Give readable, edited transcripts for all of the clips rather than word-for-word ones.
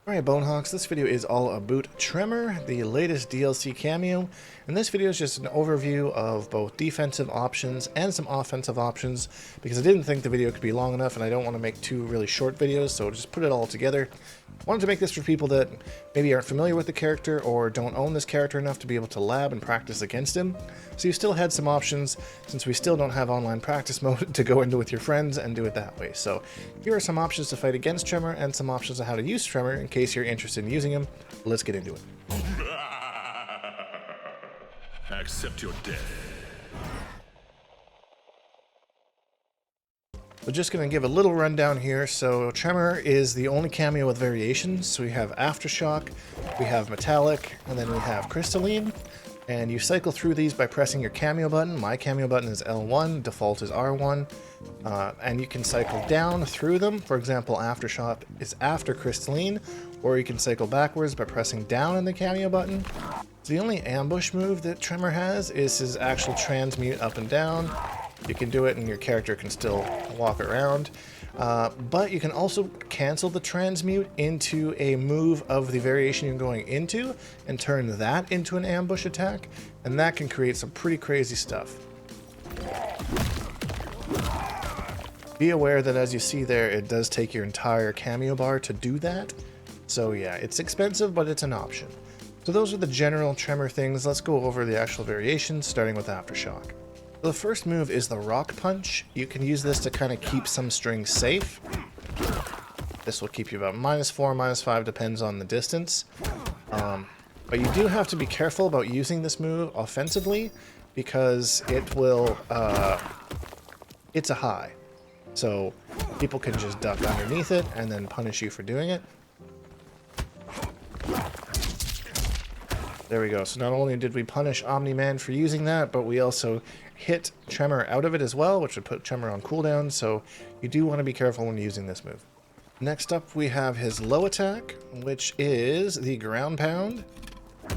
Alright Bonehawks, this video is all about Tremor, the latest DLC Cameo, and this video is just an overview of both defensive options and some offensive options, because I didn't think the video could be long enough and I don't want to make two really short videos, so just put it all together. Wanted to make this for people that maybe aren't familiar with the character or don't own this character enough to be able to lab and practice against him, so you still had some options since we still don't have online practice mode to go into with your friends and do it that way. So here are some options to fight against Tremor and some options on how to use Tremor in case you're interested in using him. Let's get into it. Accept your death. We're just going to give a little rundown here. So Tremor is the only cameo with variations. So we have Aftershock, we have Metallic, and then we have Crystalline. And you cycle through these by pressing your cameo button. My cameo button is L1, default is R1. And you can cycle down through them. For example, Aftershock is after Crystalline, or you can cycle backwards by pressing down on the cameo button. So the only ambush move that Tremor has is his actual transmute up and down. You can do it and your character can still walk around. But you can also cancel the transmute into a move of the variation you're going into and turn that into an ambush attack, and that can create some pretty crazy stuff. Be aware that as you see there, it does take your entire cameo bar to do that. So yeah, it's expensive, but it's an option. So those are the general Tremor things. Let's go over the actual variations, starting with Aftershock. The first move is the Rock Punch. You can use this to kind of keep some strings safe. This will keep you about -4, -5, depends on the distance. But you do have to be careful about using this move offensively because it will, it's a high. So people can just duck underneath it and then punish you for doing it. There we go. So not only did we punish Omni-Man for using that, but we also hit Tremor out of it as well, which would put Tremor on cooldown, so you do want to be careful when using this move. Next up we have his low attack, which is the Ground Pound,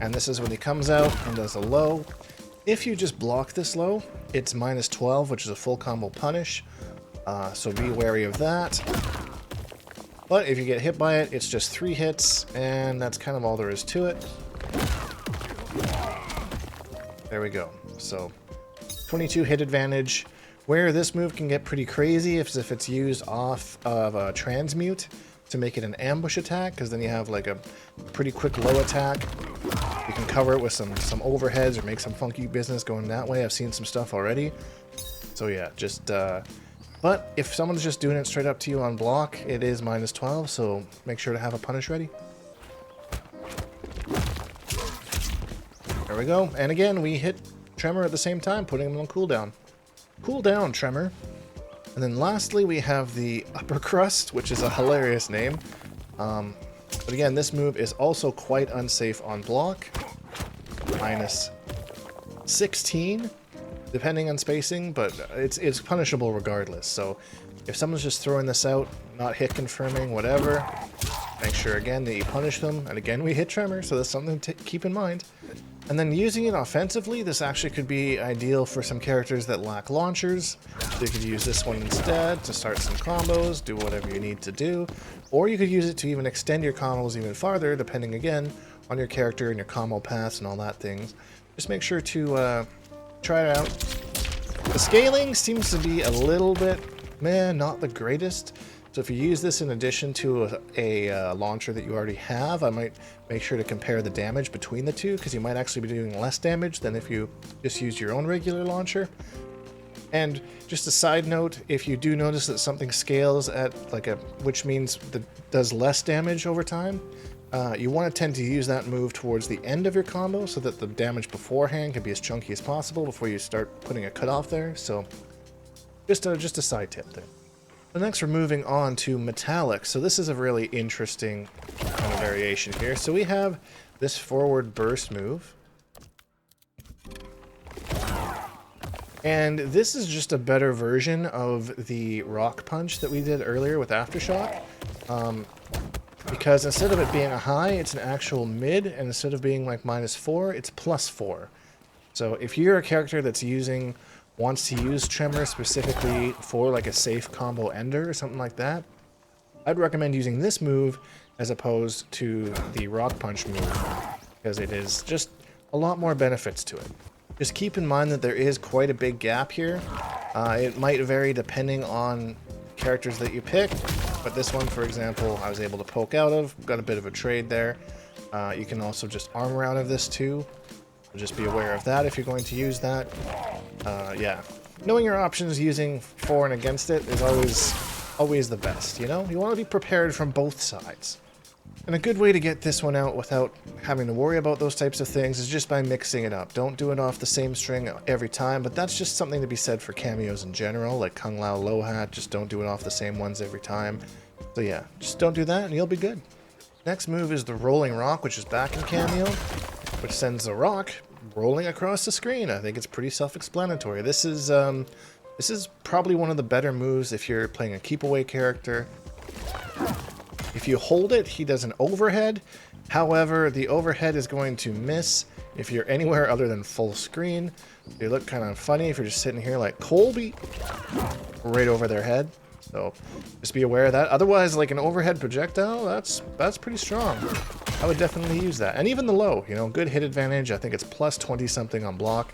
and this is when he comes out and does a low. If you just block this low, it's -12, which is a full combo punish, so be wary of that. But if you get hit by it, it's just 3 hits, and that's kind of all there is to it. There we go. So 22 hit advantage. Where this move can get pretty crazy is if it's used off of a transmute to make it an ambush attack, because then you have like a pretty quick low attack. You can cover it with some overheads or make some funky business going that way. I've seen some stuff already. So yeah, just but if someone's just doing it straight up to you on block, it is -12, so make sure to have a punish ready. There we go. And again, we hit Tremor at the same time, putting him on cooldown. Cool down, Tremor. And then lastly, we have the Upper Crust, which is a hilarious name. But again, this move is also quite unsafe on block. -16, depending on spacing, but it's punishable regardless. So if someone's just throwing this out, not hit confirming, whatever, make sure again that you punish them. And again, we hit Tremor, so that's something to keep in mind. And then using it offensively, this actually could be ideal for some characters that lack launchers. So you could use this one instead to start some combos, do whatever you need to do. Or you could use it to even extend your combos even farther, depending again on your character and your combo paths and all that things. Just make sure to try it out. The scaling seems to be a little bit, not the greatest. So if you use this in addition to a launcher that you already have, I might make sure to compare the damage between the two, because you might actually be doing less damage than if you just use your own regular launcher. And just a side note, if you do notice that something scales at which means that does less damage over time, you want to tend to use that move towards the end of your combo so that the damage beforehand can be as chunky as possible before you start putting a cutoff there. So just a side tip there. So next we're moving on to Metallic. So this is a really interesting kind of variation here. So we have this forward burst move. And this is just a better version of the Rock Punch that we did earlier with Aftershock. Because instead of it being a high, it's an actual mid, and instead of being like -4, it's +4. So if you're a character that's wants to use Tremor specifically for like a safe combo ender or something like that, I'd recommend using this move as opposed to the Rock Punch move, because it is just a lot more benefits to it. Just keep in mind that there is quite a big gap here. It might vary depending on characters that you pick, but this one, for example, I was able to poke out of, got a bit of a trade there. You can also just armor out of this too. So just be aware of that if you're going to use that. Yeah, knowing your options using for and against it is always the best, you know? You want to be prepared from both sides. And a good way to get this one out without having to worry about those types of things is just by mixing it up. Don't do it off the same string every time, but that's just something to be said for cameos in general, like Kung Lao Low Hat. Just don't do it off the same ones every time. So yeah, just don't do that and you'll be good. Next move is the Rolling Rock, which is back in Cameo, which sends the rock rolling across the screen. I think it's pretty self-explanatory. This is probably one of the better moves if you're playing a keep away character. If you hold it, he does an overhead. However, the overhead is going to miss if you're anywhere other than full screen. You look kind of funny if you're just sitting here like Colby, right over their head. So just be aware of that. Otherwise, like an overhead projectile, that's pretty strong. I would definitely use that. And even the low, you know, good hit advantage. I think it's plus 20 something on block.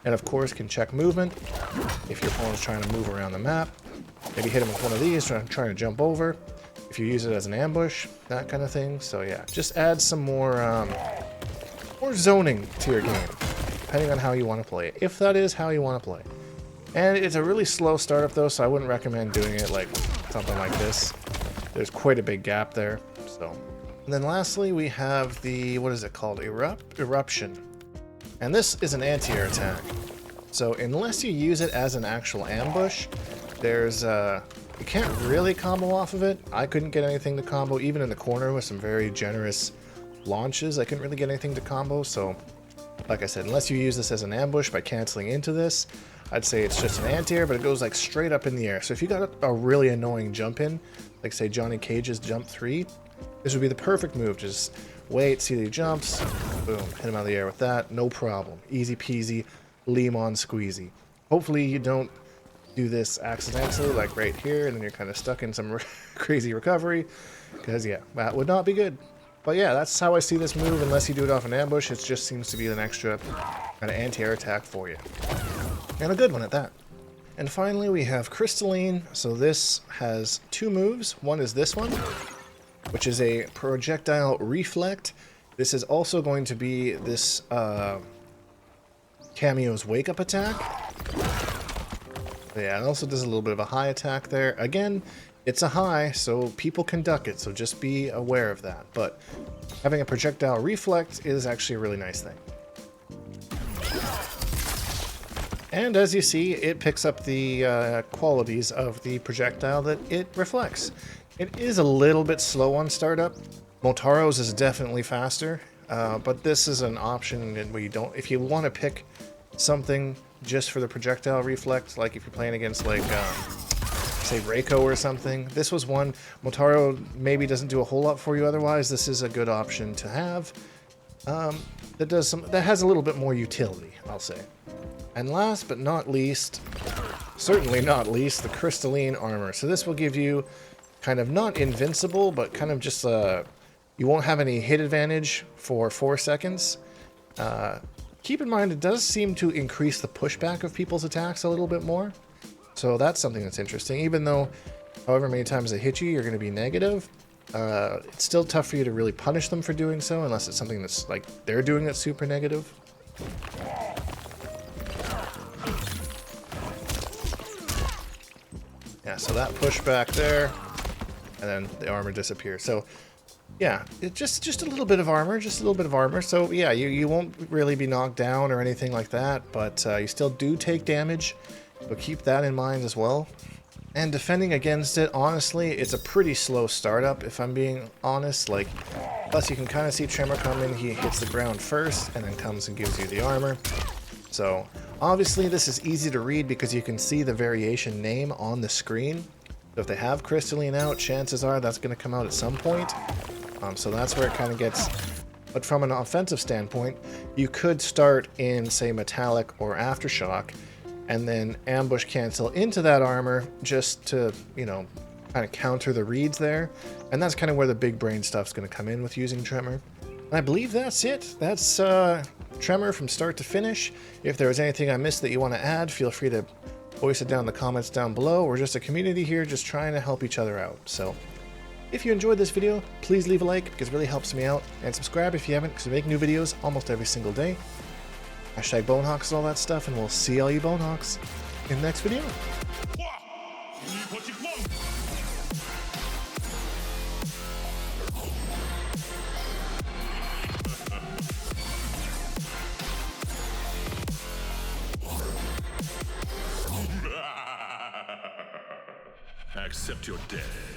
And of course can check movement if your opponent's trying to move around the map. Maybe hit him with one of these, trying to jump over. If you use it as an ambush, that kind of thing. So yeah, just add some more zoning to your game, depending on how you want to play it, if that is how you want to play. And it's a really slow startup though, so I wouldn't recommend doing it like something like this. There's quite a big gap there. So, and then lastly we have the, what is it called? Eruption. And this is an anti-air attack. So unless you use it as an actual ambush, there's you can't really combo off of it. I couldn't get anything to combo, even in the corner with some very generous launches. I couldn't really get anything to combo, so like I said, unless you use this as an ambush by canceling into this, I'd say it's just an anti-air, but it goes like straight up in the air. So if you got a really annoying jump in, like say Johnny Cage's jump 3, this would be the perfect move. Just wait, see that he jumps, boom, hit him out of the air with that, no problem. Easy peasy, lemon squeezy. Hopefully you don't do this accidentally, like right here, and then you're kind of stuck in some crazy recovery, because yeah, that would not be good. But yeah, that's how I see this move. Unless you do it off an ambush, it just seems to be an extra kind of anti-air attack for you, and a good one at that. And finally we have Crystalline. So this has two moves. One is this one, which is a projectile reflect. This is also going to be this Cameo's wake up attack. Yeah, it also does a little bit of a high attack there. Again, it's a high, so people can duck it, so just be aware of that. But having a projectile reflect is actually a really nice thing. And as you see, it picks up the qualities of the projectile that it reflects. It is a little bit slow on startup. Motaro's is definitely faster, but this is an option where you don't, if you want to pick something just for the projectile reflect, like if you're playing against like say Reiko or something, this was one. Motaro maybe doesn't do a whole lot for you otherwise. This is a good option to have that has a little bit more utility, I'll say. And last but not least, certainly not least, the Crystalline armor. So this will give you kind of not invincible, but kind of just you won't have any hit advantage for 4 seconds. Keep in mind, it does seem to increase the pushback of people's attacks a little bit more. So that's something that's interesting. Even though, however many times they hit you, you're going to be negative, it's still tough for you to really punish them for doing so, unless it's something that's like they're doing that's super negative. Yeah, so that pushback there, and then the armor disappears. So yeah, it's just a little bit of armor, So yeah, you won't really be knocked down or anything like that, but you still do take damage, so keep that in mind as well. And defending against it, honestly, it's a pretty slow startup, if I'm being honest. Like, plus you can kind of see Tremor come in, he hits the ground first, and then comes and gives you the armor. So obviously this is easy to read because you can see the variation name on the screen. So if they have Crystalline out, chances are that's going to come out at some point. So that's where it kind of gets. But from an offensive standpoint, you could start in, say, Metallic or Aftershock, and then ambush cancel into that armor just to, you know, kind of counter the reads there. And that's kind of where the big brain stuff's going to come in with using Tremor. And I believe that's it. That's Tremor from start to finish. If there was anything I missed that you want to add, feel free to voice it down in the comments down below. We're just a community here just trying to help each other out. So if you enjoyed this video, please leave a like because it really helps me out. And subscribe if you haven't because we make new videos almost every single day. Hashtag Bonehawks and all that stuff, and we'll see all you Bonehawks in the next video. Accept your death.